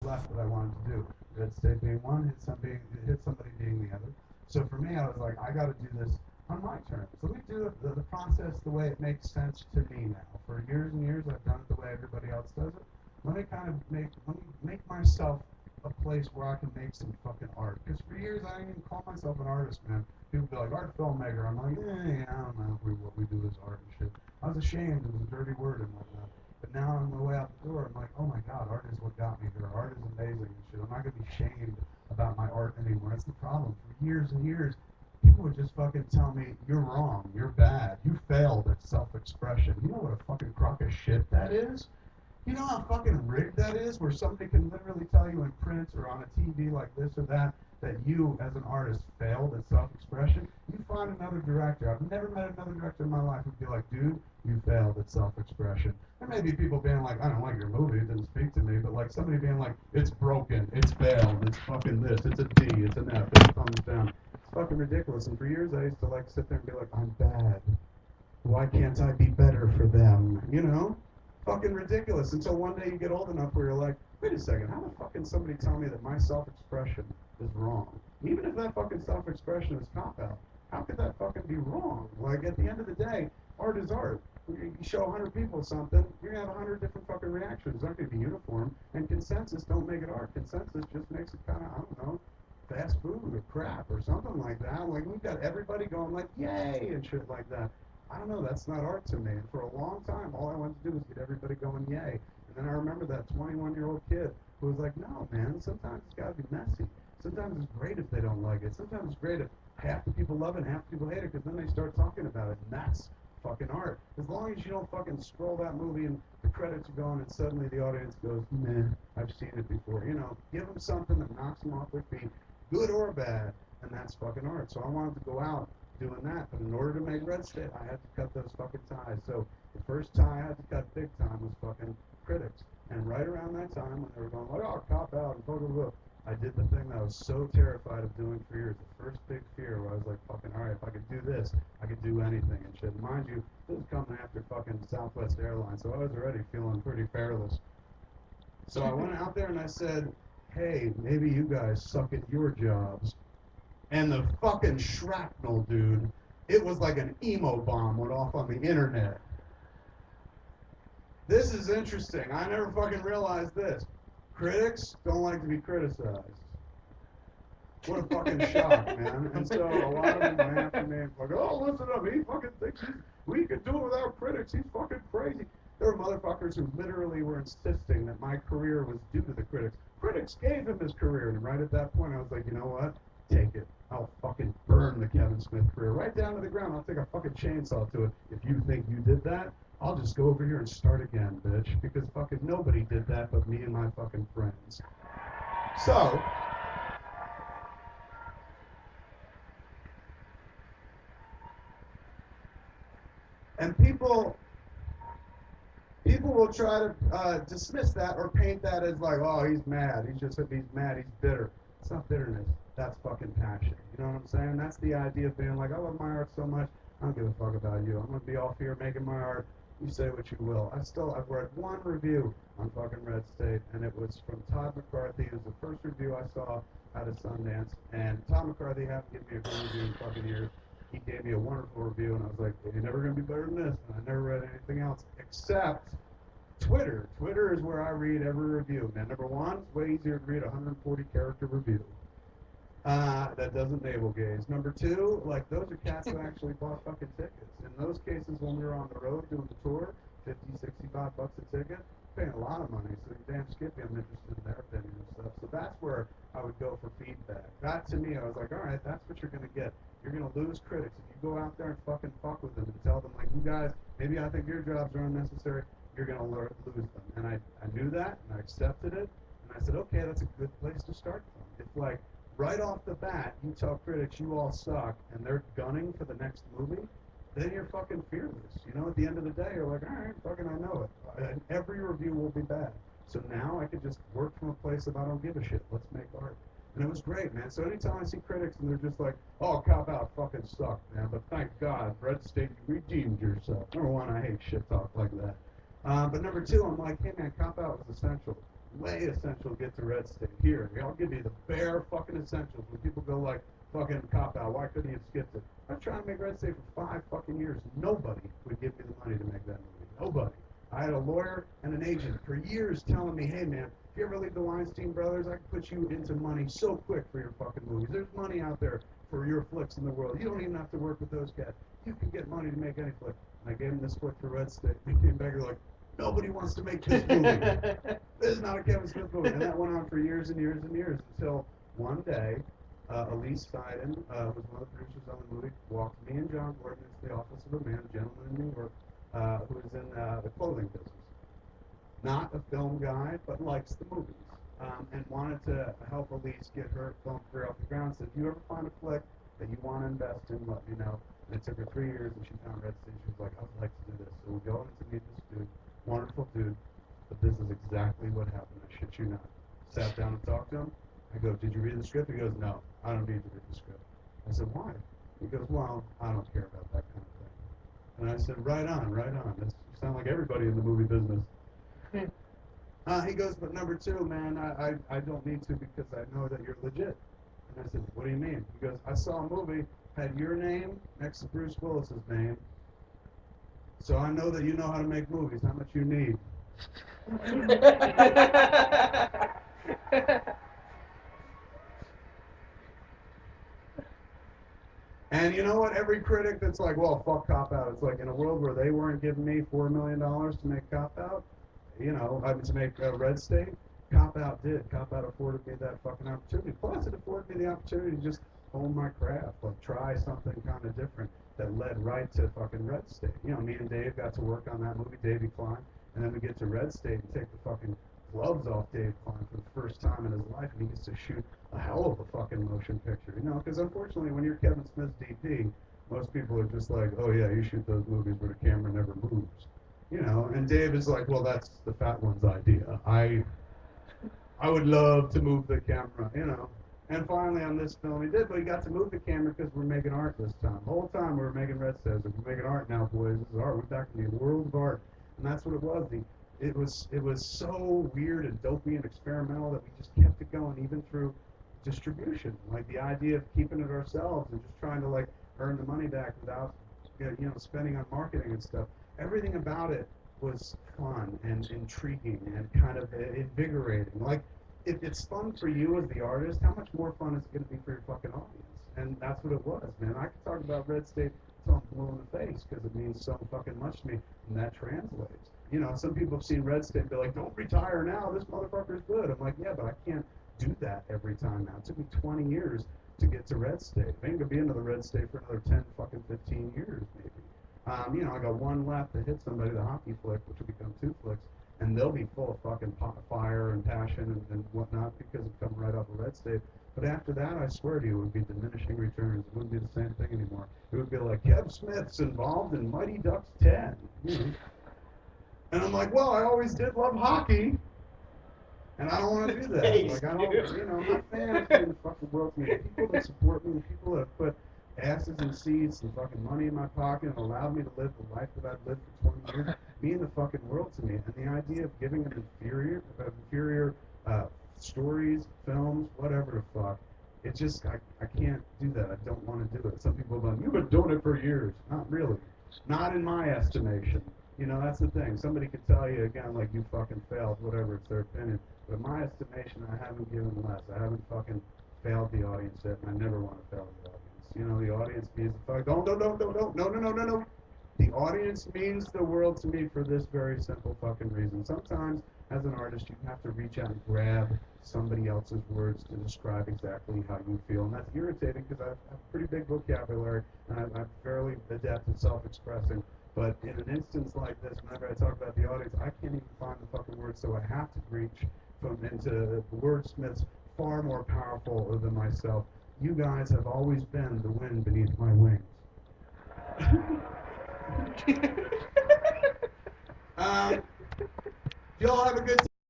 left that I wanted to do. Red State being one, hit somebody being the other. So for me, I was like, I got to do this on my terms. Let me do the process the way it makes sense to me now. For years and years, I've done it the way everybody else does it. Let me make myself a place where I can make some fucking art. Because for years, I didn't even call myself an artist, man. People be like, art filmmaker. I'm like, yeah, I don't know what we do is art and shit. I was ashamed. It was a dirty word and whatnot. But now on my way out the door, I'm like, oh my God, art is what got me here. Art is amazing and shit. I'm not going to be shamed about my art anymore. That's the problem. For years and years, people would just fucking tell me, you're wrong, you're bad, you failed at self-expression. You know what a fucking crock of shit that is? You know how fucking rigged that is, where somebody can literally tell you in print or on a TV like this or that you, as an artist, failed at self-expression? You find another director. I've never met another director in my life who'd be like, dude, you failed at self-expression. There may be people being like, I don't like your movie, it didn't speak to me, but like somebody being like, it's broken, it's failed, it's fucking this, it's a D, it's an F, it's thumbs down. It's fucking ridiculous. And for years I used to like sit there and be like, I'm bad. Why can't I be better for them? You know? Fucking ridiculous. Until one day you get old enough where you're like, wait a second, how the fuck can somebody tell me that my self-expression is wrong? Even if that fucking self-expression is cop-out, how could that fucking be wrong? Like, at the end of the day, art is art. You show 100 people something, you're going to have 100 different fucking reactions. It's not going to be uniform. And consensus don't make it art. Consensus just makes it kind of, I don't know, fast food or crap or something like that. Like, we've got everybody going like, yay, and shit like that. I don't know, that's not art to me. And for a long time, all I wanted to do was get everybody going, yay. And then I remember that 21-year-old kid who was like, no, man, sometimes it's got to be messy. Sometimes it's great if they don't like it. Sometimes it's great if half the people love it and half the people hate it, because then they start talking about it, and that's fucking art. As long as you don't fucking scroll that movie and the credits are going and suddenly the audience goes, man, I've seen it before. You know, give them something that knocks them off their feet, good or bad, and that's fucking art. So I wanted to go out doing that, but in order to make Red State, I had to cut those fucking ties. So the first tie I had to cut big time was fucking critics. And right around that time, when they were going, like, oh, cop out, and blah, blah, blah, I did the thing that I was so terrified of doing for years. The first big fear where I was like, fucking, all right, if I could do this, I could do anything and shit. Mind you, this was coming after fucking Southwest Airlines, so I was already feeling pretty fearless. So I went out there and I said, hey, maybe you guys suck at your jobs. And the fucking shrapnel, dude, it was like an emo bomb went off on the internet. This is interesting. I never fucking realized this. Critics don't like to be criticized. What a fucking shock, man. And so a lot of them went after me and like, oh, listen up, he fucking thinks we can do it without critics. He's fucking crazy. There were motherfuckers who literally were insisting that my career was due to the critics. Critics gave him his career, and right at that point I was like, you know what? Take it. I'll fucking burn the Kevin Smith career right down to the ground. I'll take a fucking chainsaw to it. If you think you did that, I'll just go over here and start again, bitch. Because fucking nobody did that but me and my fucking friends. So, and people will try to dismiss that or paint that as like, oh, he's mad. He's mad. He's bitter. It's not bitterness. That's fucking passion. You know what I'm saying? That's the idea of being like, I love my art so much, I don't give a fuck about you. I'm going to be off here making my art. You say what you will. I've read one review on fucking Red State, and it was from Todd McCarthy. It was the first review I saw out of Sundance. And Todd McCarthy hadn't given me a good review in fucking years. He gave me a wonderful review, and I was like, well, you're never going to be better than this. And I never read anything else except Twitter. Twitter is where I read every review, man. Number one, it's way easier to read a 140-character review. That doesn't navel gaze. Number two, like, those are cats who actually bought fucking tickets. In those cases, when we were on the road doing the tour, 50, 65 bucks a ticket, paying a lot of money, so damn Skippy, I'm interested in their opinion and stuff. So that's where I would go for feedback. That, to me, I was like, all right, that's what you're going to get. You're going to lose critics. If you go out there and fucking fuck with them and tell them, like, you guys, maybe I think your jobs are unnecessary, you're going to lose them. And I knew that, and I accepted it, and I said, okay, that's a good place to start from. It's like, right off the bat, you tell critics you all suck, and they're gunning for the next movie, then you're fucking fearless. You know, at the end of the day, you're like, all right, fucking I know it. And every review will be bad. So now I could just work from a place of I don't give a shit. Let's make art. And it was great, man. So anytime I see critics and they're just like, oh, cop out fucking sucked, man. But thank God, Red State, you redeemed yourself. Number one, I hate shit talk like that. But number two, I'm like, hey, man, cop out was essential. way essential to get to Red State. Here, I'll give you the bare fucking essentials. When people go like, fucking cop out, why couldn't you have skipped it? I was trying to make Red State for 5 fucking years. Nobody would give me the money to make that movie. Nobody. I had a lawyer and an agent for years telling me, hey man, if you ever leave the Weinstein Brothers, I can put you into money so quick for your fucking movies. There's money out there for your flicks in the world. You don't even have to work with those guys. You can get money to make any flick. And I gave him this flick for Red State. He came back and like, nobody wants to make this movie. This is not a Kevin Smith movie. And that went on for years and years and years until one day, Elise Steiden, was one of the producers on the movie, walked me and John Gordon into the office of a man, a gentleman in New York, who is in the clothing business. Not a film guy, but likes the movies. And wanted to help Elise get her film career off the ground. Said, if you ever find a flick that you want to invest in, let me know. And it took her 3 years, and she found Red State. She was like, I would like to do this. So we go in to meet this dude, wonderful dude, but this is exactly what happened. I shit you not. Sat down and talked to him. I go, did you read the script? He goes, no, I don't need to read the script. I said, why? He goes, well, I don't care about that kind of thing. And I said, right on, right on. You sound like everybody in the movie business. He goes, but number 2, man, I don't need to because I know that you're legit. And I said, what do you mean? He goes, I saw a movie, had your name next to Bruce Willis's name, so I know that you know how to make movies. How much you need? And you know what? Every critic that's like, well, fuck Cop Out. It's like in a world where they weren't giving me $4 million to make Cop Out, you know, to make Red State, Cop Out did. Cop Out afforded me that fucking opportunity. Plus, it afforded me the opportunity to just hone my craft, like try something kind of different that led right to fucking Red State. You know, me and Dave got to work on that movie, Davey Klein, and then we get to Red State and take the fucking gloves off Dave Klein for the first time in his life, and he gets to shoot a hell of a fucking motion picture, you know, because unfortunately when you're Kevin Smith's DP, most people are just like, oh yeah, you shoot those movies where the camera never moves, you know, and Dave is like, well, that's the fat one's idea. I would love to move the camera, you know. And finally on this film he did, but he got to move the camera because we're making art this time. The whole time we were making Red State, we're making art now, boys. This is art. We're back in the world of art. And that's what it was. It was so weird and dopey and experimental that we just kept it going even through distribution. Like the idea of keeping it ourselves and just trying to like earn the money back without you know spending on marketing and stuff. Everything about it was fun and intriguing and kind of invigorating. Like if it's fun for you as the artist, how much more fun is it going to be for your fucking audience? And that's what it was, man. I could talk about Red State till I'm blue in the face because it means so fucking much to me, and that translates. You know, some people have seen Red State and be like, don't retire now, this motherfucker's good. I'm like, yeah, but I can't do that every time now. It took me 20 years to get to Red State. I ain't gonna be into the Red State for another 10 fucking 15 years, maybe. You know, I got one left to hit somebody, the hockey flick, which will become 2 flicks, and they'll be full of fucking fire and passion and whatnot because it come right off of Red State. But after that, I swear to you, it would be diminishing returns. It wouldn't be the same thing anymore. It would be like, Kev Smith's involved in Mighty Ducks 10. You know? And I'm like, well, I always did love hockey, and I don't want to do that. Like, I don't, you know, I'm not fans of the fucking world to me. The people that support me, the people that have put asses in seats and fucking money in my pocket and allowed me to live the life that I've lived for 20 years, mean the fucking world to me. And the idea of giving them inferior stories, films, whatever the fuck, it just, I can't do that. I don't want to do it. Some people are like, you've been doing it for years. Not really. Not in my estimation. You know, that's the thing. Somebody could tell you, again, like, you fucking failed, whatever, it's their opinion. But in my estimation, I haven't given less. I haven't fucking failed the audience yet, and I never want to fail the audience. You know, the audience means the fuck, no. The audience means the world to me for this very simple fucking reason. Sometimes, as an artist, you have to reach out and grab somebody else's words to describe exactly how you feel. And that's irritating because I have a pretty big vocabulary, and I'm fairly adept at self-expressing. But in an instance like this, whenever I talk about the audience, I can't even find the fucking words, so I have to reach into wordsmiths far more powerful than myself. You guys have always been the wind beneath my wings. Y'all have a good time.